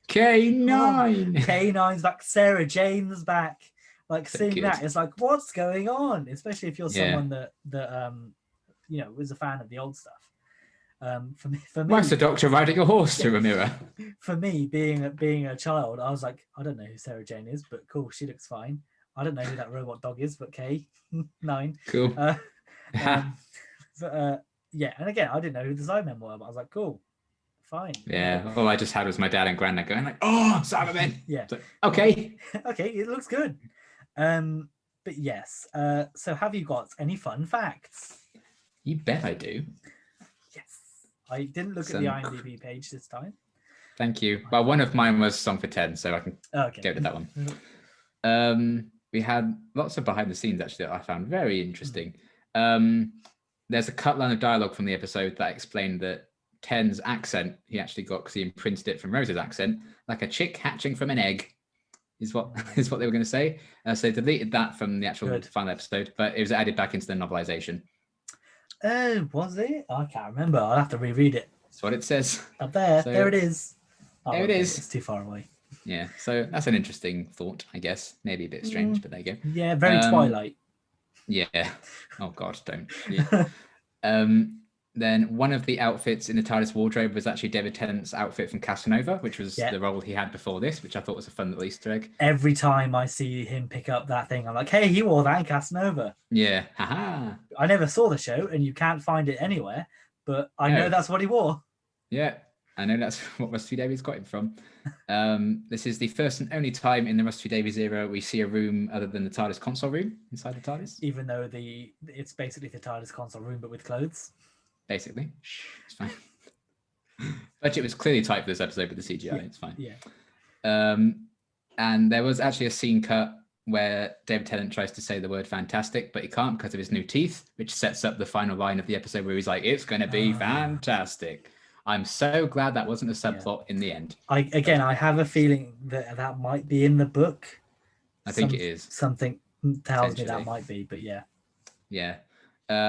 K9. K9's back. Sarah Jane's back. Like So seeing good. that, it's like, what's going on? Especially if you're someone that you know, was a fan of the old stuff. For me, why's the Doctor riding a horse through a mirror? For me, being a child, I was like, I don't know who Sarah Jane is, but cool, she looks fine. I don't know who that robot dog is, but K9. Cool. Yeah, and again, I didn't know who the Cybermen were, but I was like, cool, fine. Yeah, all I just had was my dad and granddad going like, oh, Cybermen. Yeah. Like, okay. Okay, it looks good. But yes, so have you got any fun facts? You bet I do. Yes. I didn't look at the IMDb page this time. Thank you. Well, one of mine was Song for 10, so I can go to that one. We had lots of behind the scenes, actually, that I found very interesting. There's a cut line of dialogue from the episode that explained that 10's accent he actually got because he imprinted it from Rose's accent, like a chick hatching from an egg, is what they were going to say. So they deleted that from the actual final episode, but it was added back into the novelization. Was it? I can't remember. I'll have to reread it. That's what it says. Up there. So, there it is. There it is. It's too far away. Yeah, so that's an interesting thought, I guess. Maybe a bit strange, but there you go. Yeah, very Twilight. Yeah. Oh, God, don't. Yeah. Then one of the outfits in the TARDIS wardrobe was actually David Tennant's outfit from Casanova, which was the role he had before this, which I thought was a fun little Easter egg. Every time I see him pick up that thing, I'm like, hey, he wore that in Casanova. Yeah. Haha. I never saw the show, and you can't find it anywhere, but I know that's what he wore. Yeah, I know that's what Rusty Davies got him from. This is the first and only time in the Rusty Davies era we see a room other than the TARDIS console room inside the TARDIS. Even though it's basically the TARDIS console room, but with clothes. Basically. It's fine. Budget was clearly tight for this episode with the CGI. Yeah. It's fine. Yeah. And there was actually a scene cut where David Tennant tries to say the word fantastic, but he can't because of his new teeth, which sets up the final line of the episode where he's like, it's going to be fantastic. I'm so glad that wasn't a subplot in the end. I have a feeling that might be in the book. I think it is. Something tells me that might be, but yeah. Yeah.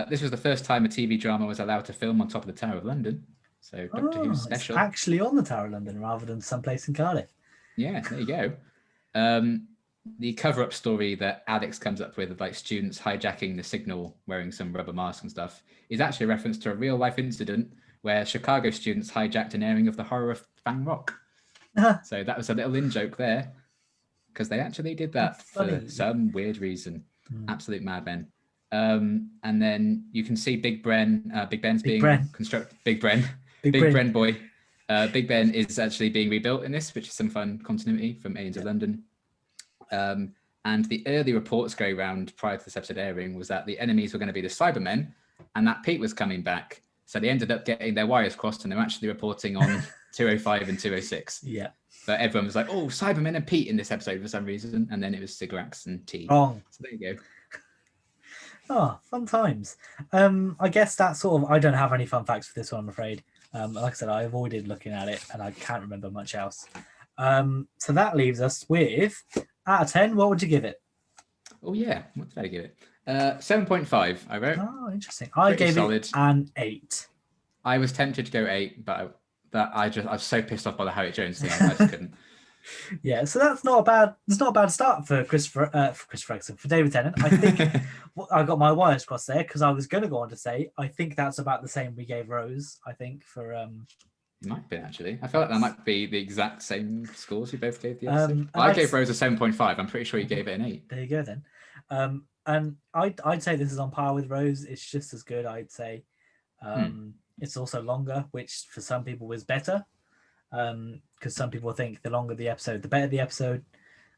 This was the first time a TV drama was allowed to film on top of the Tower of London. So Doctor Who's special. It's actually on the Tower of London rather than someplace in Cardiff. Yeah, there you go. The cover-up story that Alex comes up with of like students hijacking the signal wearing some rubber masks and stuff is actually a reference to a real-life incident where Chicago students hijacked an airing of the horror of Fang Rock. So that was a little in-joke there because they actually did that for some weird reason. Absolute madmen. And then you can see Big Ben's being constructed. Big Bren boy. Big Ben is actually being rebuilt in this, which is some fun continuity from Aliens of London. And the early reports going around prior to this episode airing was that the enemies were going to be the Cybermen and that Pete was coming back. So they ended up getting their wires crossed and they're actually reporting on 205 and 206. Yeah. But everyone was like, oh, Cybermen and Pete in this episode for some reason. And then it was Cigarettes and tea. Wrong. So there you go. Oh, fun times. I guess that's sort of, I don't have any fun facts for this one, I'm afraid. Like I said, I avoided looking at it and I can't remember much else. So that leaves us with, out of 10, what would you give it? Oh, yeah. What did I give it? 7.5, I wrote. Oh, interesting. I gave it an 8. I was tempted to go 8, but I was so pissed off by the Harriet Jones thing, I just couldn't. Yeah, so that's not a bad start for Christopher Eccleston, for David Tennant. I think I got my wires crossed there because I was going to go on to say I think that's about the same we gave Rose. I think for it might be actually. I feel like that might be the exact same scores we both gave the episode. I gave Rose a 7.5. I'm pretty sure you gave it an 8. There you go then. And I'd say this is on par with Rose. It's just as good. I'd say it's also longer, which for some people was better. Because some people think the longer the episode, the better the episode,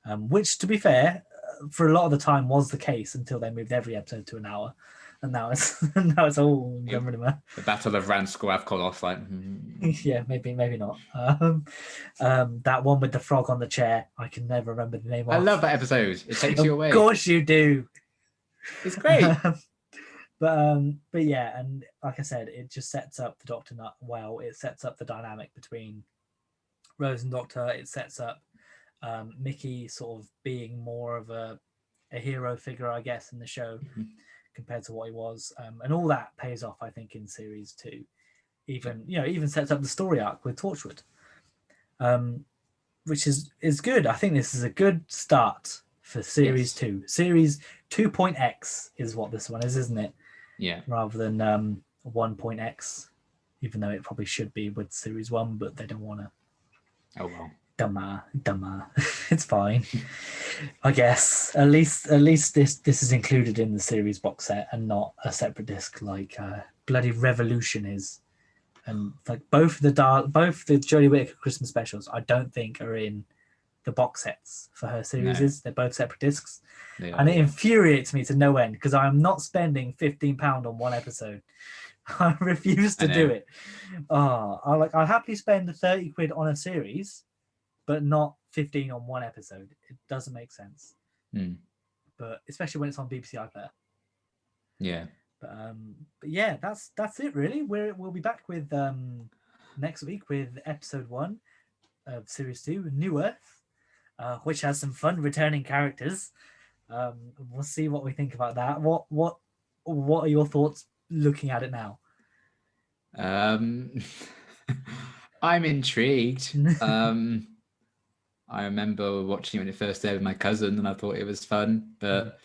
which, to be fair, for a lot of the time was the case until they moved every episode to an hour, and now it's all the Battle of Ranskow Kolos, like yeah, maybe not. That one with the frog on the chair, I can never remember the name of. I love that episode. It takes you away. Of course you do. It's great. But yeah, and like I said, it just sets up the Doctor not well. It sets up the dynamic between Rose and Doctor. It sets up Mickey sort of being more of a hero figure, I guess, in the show compared to what he was, and all that pays off, I think, in series 2. Even sets up the story arc with Torchwood, which is good. I think this is a good start for series 2. Series 2.x is what this one is, isn't it? Yeah. Rather than 1.x, even though it probably should be with series 1, but they don't want to. Oh well. Dumber. It's fine. I guess at least this is included in the series box set and not a separate disc like bloody Revolution is. And like both the Jodie Whittaker Christmas specials, I don't think are in the box sets for her series. No. They're both separate discs, and it infuriates me to no end because I am not spending £15 on one episode. I refuse to do it. I'll happily spend 30 quid on a series, but not 15 on one episode. It doesn't make sense. But especially when it's on BBC iPlayer. Yeah. But yeah, that's it really. We'll be back with next week with episode 1 of series 2, New Earth, which has some fun returning characters. We'll see what we think about that. What are your thoughts looking at it now? I'm intrigued. I remember watching it when it first aired with my cousin, and I thought it was fun. But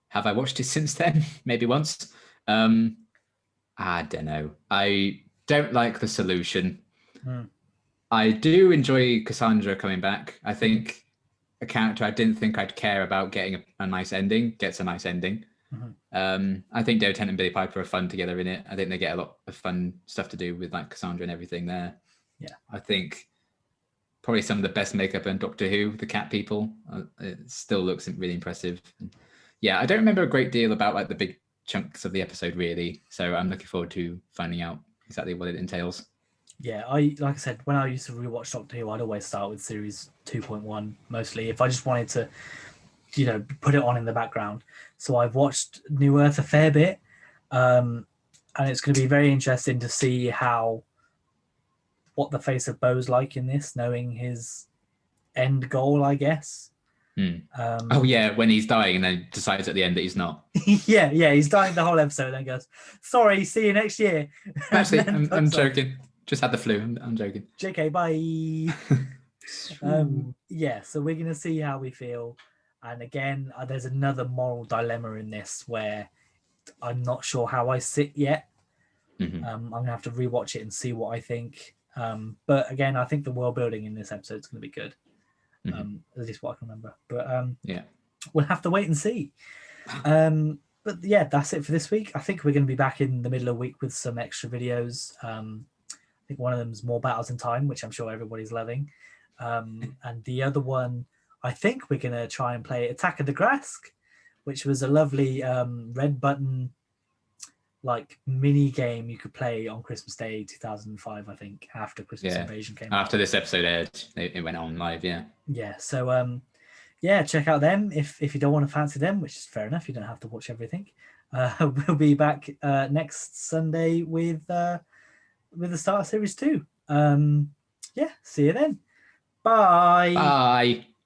have I watched it since then? Maybe once. I don't know. I don't like the solution. I do enjoy Cassandra coming back. I think a character I didn't think I'd care about getting a nice ending gets a nice ending. I think David Tennant and Billie Piper are fun together in it. I think they get a lot of fun stuff to do with like Cassandra and everything there. Yeah, I think probably some of the best makeup in Doctor Who, the cat people. It still looks really impressive. Yeah, I don't remember a great deal about like the big chunks of the episode really, so I'm looking forward to finding out exactly what it entails. Yeah, like I said, when I used to rewatch Doctor Who, I'd always start with series 2.1 mostly if I just wanted to, put it on in the background. So I've watched New Earth a fair bit, and it's going to be very interesting to see what the face of Bo's like in this, knowing his end goal, I guess. Oh yeah, when he's dying and then decides at the end that he's not. yeah, he's dying the whole episode and goes, "Sorry, see you next year." Actually, I'm joking. Just had the flu. I'm joking. JK, bye. Yeah, so we're gonna see how we feel, and again, there's another moral dilemma in this where I'm not sure how I sit yet. I'm gonna have to rewatch it and see what I think. But again, I think the world building in this episode is gonna be good. At least what I can remember. But yeah, we'll have to wait and see. But yeah, that's it for this week. I think we're going to be back in the middle of the week with some extra videos. I think one of them is More Battles in Time, which I'm sure everybody's loving. And the other one, I think we're going to try and play Attack of the Grask, which was a lovely red button like mini game you could play on Christmas Day 2005, I think, after Christmas Invasion came out. After this episode aired, it went on live, yeah. So check out them if you don't want to fancy them, which is fair enough. You don't have to watch everything. We'll be back next Sunday with the start of series 2. See you then. Bye.